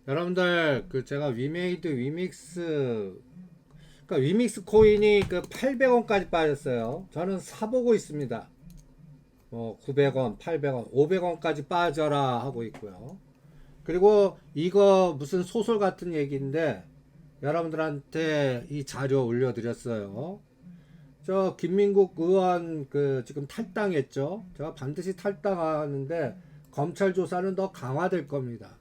여러분들 그 제가 위메이드 위믹스 그러니까 위믹스 코인이 그 800원까지 빠졌어요. 저는 사보고 있습니다. 900원, 800원, 500원까지 빠져라 하고 있고요. 그리고 이거 무슨 소설 같은 얘기인데 여러분들한테 이 자료 올려드렸어요. 저 김민국 의원 그 지금 탈당했죠. 제가 반드시 탈당하는데 검찰 조사는 더 강화될 겁니다.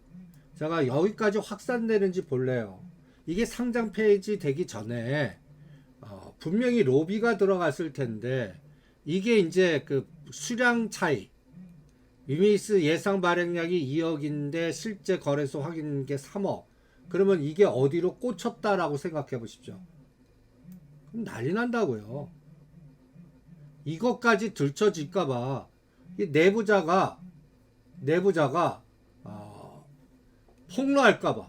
제가 여기까지 확산되는지 볼래요. 이게 상장 페이지 되기 전에 분명히 로비가 들어갔을 텐데 이게 이제 그 수량 차이 위미스 예상 발행량이 2억인데 실제 거래소 확인한 게 3억 그러면 이게 어디로 꽂혔다라고 생각해 보십시오. 그럼 난리 난다고요. 이것까지 들춰질까봐 내부자가 폭로할까봐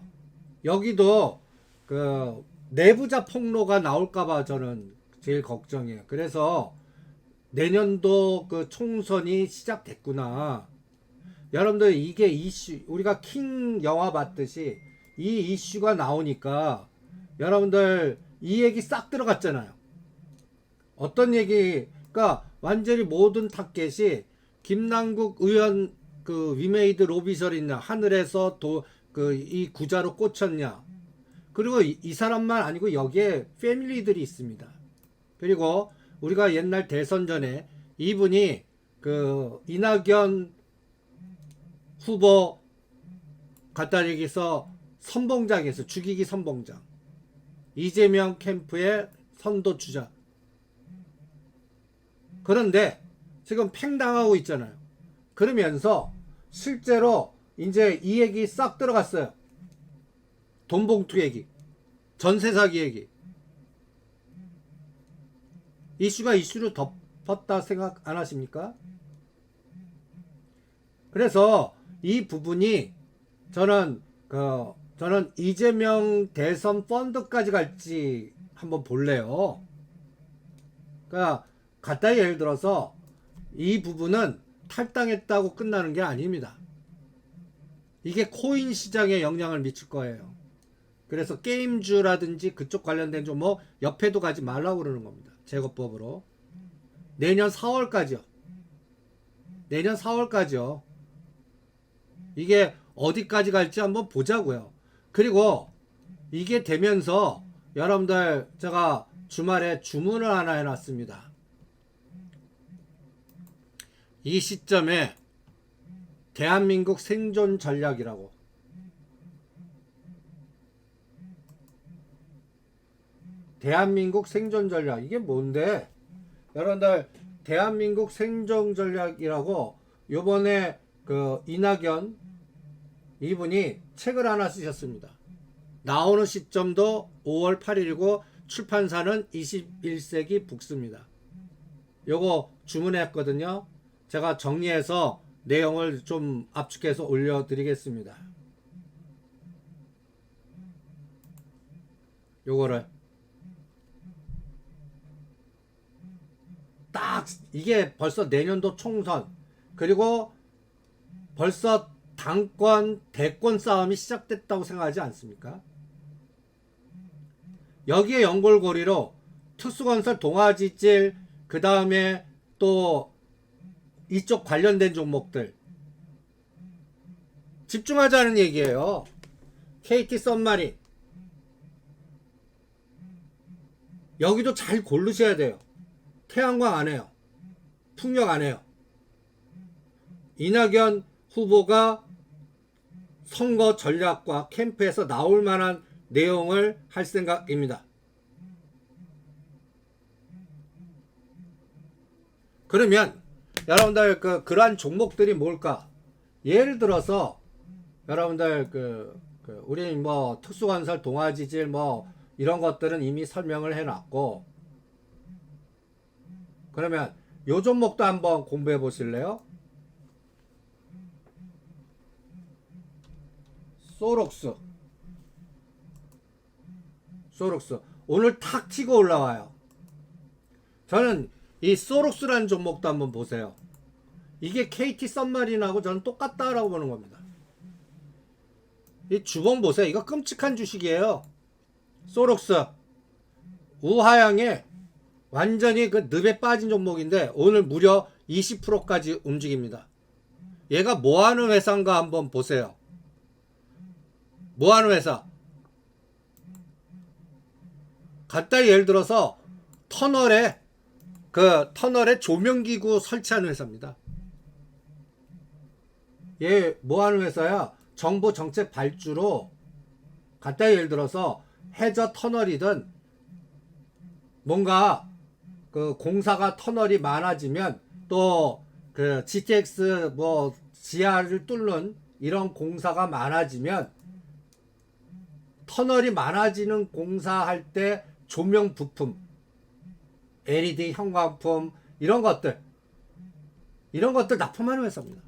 여기도 그 내부자 폭로가 나올까봐 저는 제일 걱정이에요. 그래서 내년도 그 총선이 시작됐구나. 여러분들 이게 이슈 우리가 킹 영화 봤듯이 이 이슈가 나오니까 여러분들 이 얘기 싹 들어갔잖아요. 어떤 얘기가 완전히 모든 타겟이 김남국 의원 그 위메이드 로비설이냐 하늘에서 또 그 이 구자로 꽂혔냐 그리고 이 사람만 아니고 여기에 패밀리들이 있습니다. 그리고 우리가 옛날 대선 전에 이분이 그 이낙연 후보 갖다 여기서 선봉장에서 죽이기 선봉장 이재명 캠프의 선도주자 그런데 지금 팽당하고 있잖아요. 그러면서 실제로 이제 이 얘기 싹 들어갔어요. 돈봉투 얘기, 전세 사기 얘기. 이슈가 이슈로 덮었다 생각 안 하십니까? 그래서 이 부분이 저는 이재명 대선 펀드까지 갈지 한번 볼래요. 그러니까 간단히 예를 들어서 이 부분은 탈당했다고 끝나는 게 아닙니다. 이게 코인 시장에 영향을 미칠 거예요. 그래서 게임주라든지 그쪽 관련된 좀 뭐 옆에도 가지 말라고 그러는 겁니다. 제거법으로. 내년 4월까지요. 내년 4월까지요. 이게 어디까지 갈지 한번 보자고요. 그리고 이게 되면서 여러분들 제가 주말에 주문을 하나 해놨습니다. 이 시점에 대한민국 생존 전략이라고 대한민국 생존 전략 이게 뭔데? 여러분들 대한민국 생존 전략이라고 요번에 그 이낙연 이분이 책을 하나 쓰셨습니다. 나오는 시점도 5월 8일이고 출판사는 21세기 북스입니다. 요거 주문했거든요. 제가 정리해서 내용을 좀 압축해서 올려드리겠습니다. 요거를 딱 이게 벌써 내년도 총선 그리고 벌써 당권 대권 싸움이 시작됐다고 생각하지 않습니까? 여기에 연골고리로 특수건설 동아지질 그 다음에 또 이쪽 관련된 종목들 집중하자는 얘기예요. KT 썸마린 여기도 잘 고르셔야 돼요. 태양광 안 해요. 풍력 안 해요. 이낙연 후보가 선거 전략과 캠프에서 나올 만한 내용을 할 생각입니다. 그러면 여러분들 그러한 종목들이 뭘까? 예를 들어서 여러분들 우리 뭐 특수건설 동아지질 뭐 이런 것들은 이미 설명을 해놨고 그러면 요 종목도 한번 공부해 보실래요? 소록스 오늘 탁 튀고 올라와요. 저는 이 소록스라는 종목도 한번 보세요. 이게 KT 썸마린하고 저는 똑같다라고 보는 겁니다. 이 주봉 보세요. 이거 끔찍한 주식이에요. 소록스 우하향에 완전히 그 늪에 빠진 종목인데 오늘 무려 20%까지 움직입니다. 얘가 뭐하는 회사인가 한번 보세요. 뭐하는 회사? 간단히 예를 들어서 터널에 조명기구 설치하는 회사입니다. 얘 뭐하는 회사야? 정보 정책 발주로 간단히 예를 들어서 해저 터널이든 뭔가 그 공사가 터널이 많아지면 또 그 GTX 뭐 지하를 뚫는 이런 공사가 많아지면 터널이 많아지는 공사할 때 조명 부품, LED 형광품 이런 것들 납품하는 회사입니다.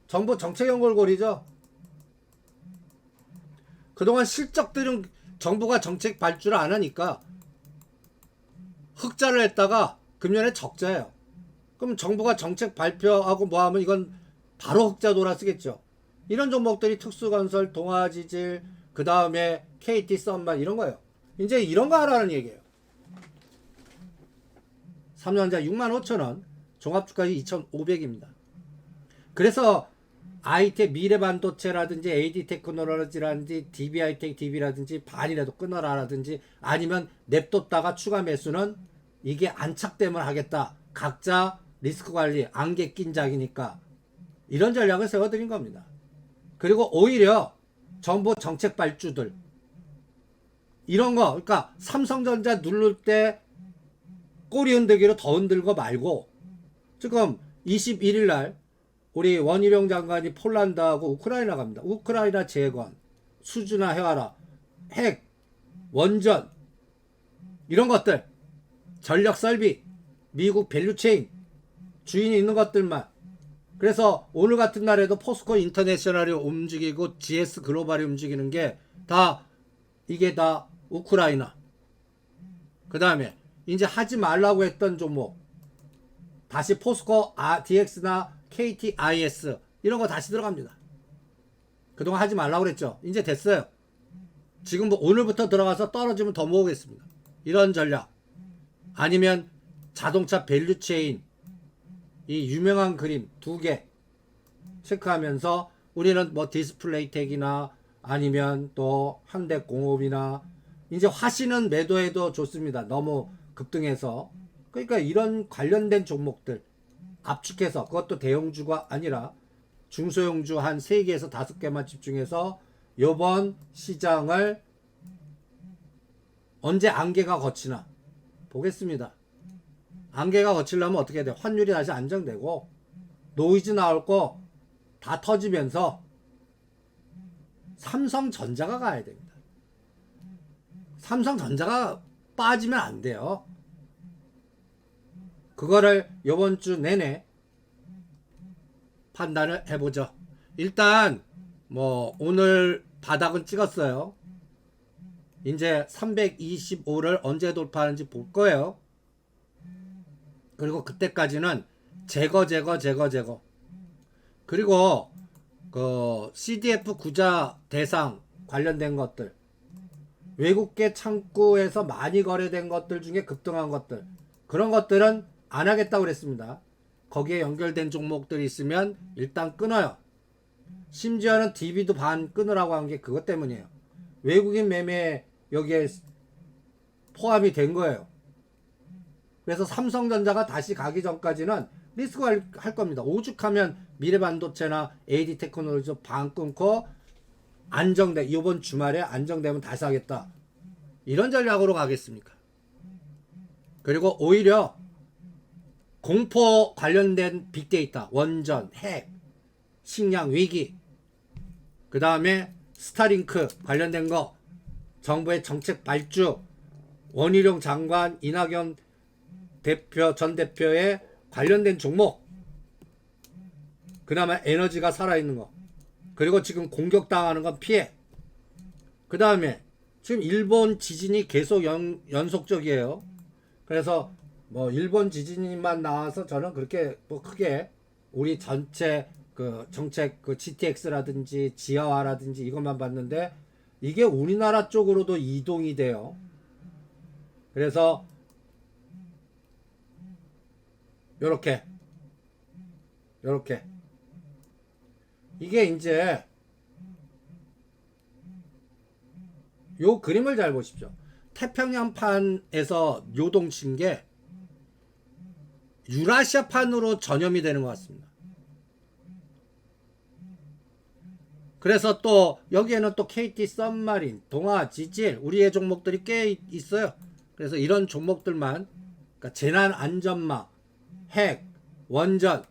정보 정책 연결고리죠. 그동안 실적들은 정부가 정책 발주를 안 하니까 흑자를 했다가 금년에 적자예요. 그럼 정부가 정책 발표하고 뭐 하면 이건 바로 흑자 돌아쓰겠죠. 이런 종목들이 특수건설, 동아지질, 그 다음에 KT 썬만 이런 거예요. 이제 이런 거 하라는 얘기예요. 3년자 65,000원, 종합주가율 2,500입니다. 그래서 아이텍 미래반도체라든지 AD테크놀로지라든지 DB하이텍 DB라든지 반이라도 끊어라라든지 아니면 냅뒀다가 추가 매수는 이게 안착되면 하겠다. 각자 리스크 관리 안개 낀작이니까 이런 전략을 세워드린 겁니다. 그리고 오히려 정부 정책 발주들 이런 거 그러니까 삼성전자 누를 때 꼬리 흔들기로 더 흔들고 말고 지금 21일 날 우리 원희룡 장관이 폴란드하고 우크라이나 갑니다. 우크라이나 재건, 수준화해와라, 핵, 원전 이런 것들 전력 설비, 미국 밸류체인 주인이 있는 것들만 그래서 오늘 같은 날에도 포스코 인터내셔널이 움직이고 GS 글로벌이 움직이는 게 다 이게 다 우크라이나 그 다음에 이제 하지 말라고 했던 종목 다시 포스코 DX나 KTIS 이런 거 다시 들어갑니다. 그동안 하지 말라고 그랬죠. 이제 됐어요. 지금 뭐 오늘부터 들어가서 떨어지면 더 모으겠습니다. 이런 전략 아니면 자동차 밸류체인 이 유명한 그림 2개 체크하면서 우리는 뭐 디스플레이텍이나 아니면 또 현대공업이나 이제 화신은 매도해도 좋습니다. 너무 급등해서 그러니까 이런 관련된 종목들 압축해서 그것도 대형주가 아니라 중소형주 한 3개에서 5개만 집중해서 요번 시장을 언제 안개가 거치나 보겠습니다. 안개가 거치려면 어떻게 돼요? 환율이 다시 안정되고 노이즈 나올 거 다 터지면서 삼성전자가 가야 됩니다. 삼성전자가 빠지면 안 돼요. 그거를 이번 주 내내 판단을 해보죠. 일단 뭐 오늘 바닥은 찍었어요. 이제 325를 언제 돌파하는지 볼 거예요. 그리고 그때까지는 제거. 그리고 그 CDF 구자 대상 관련된 것들 외국계 창구에서 많이 거래된 것들 중에 급등한 것들 그런 것들은 안 하겠다고 그랬습니다. 거기에 연결된 종목들이 있으면 일단 끊어요. 심지어는 DB도 반 끊으라고 한 게 그것 때문이에요. 외국인 매매 여기에 포함이 된 거예요. 그래서 삼성전자가 다시 가기 전까지는 리스크 할 겁니다. 오죽하면 미래반도체나 AD테크놀로지 반 끊고 이번 주말에 안정되면 다시 하겠다. 이런 전략으로 가겠습니까? 그리고 오히려 공포 관련된 빅데이터, 원전, 핵, 식량 위기, 그 다음에 스타링크 관련된 거, 정부의 정책 발주, 원희룡 장관, 이낙연 전 대표의 관련된 종목, 그나마 에너지가 살아있는 거, 그리고 지금 공격당하는 건 피해. 그 다음에 지금 일본 지진이 계속 연속적이에요. 그래서 뭐 일본 지진만 나와서 저는 그렇게 뭐 크게 우리 전체 그 정책 그 GTX라든지 지하화라든지 이것만 봤는데 이게 우리나라 쪽으로도 이동이 돼요. 그래서 요렇게 이게 이제 요 그림을 잘 보십시오. 태평양판에서 요동친 게 유라시아판으로 전염이 되는 것 같습니다. 그래서 또 여기에는 또 KT 썸마린, 동아, 지질, 우리의 종목들이 꽤 있어요. 그래서 이런 종목들만, 그러니까 재난 안전망, 핵, 원전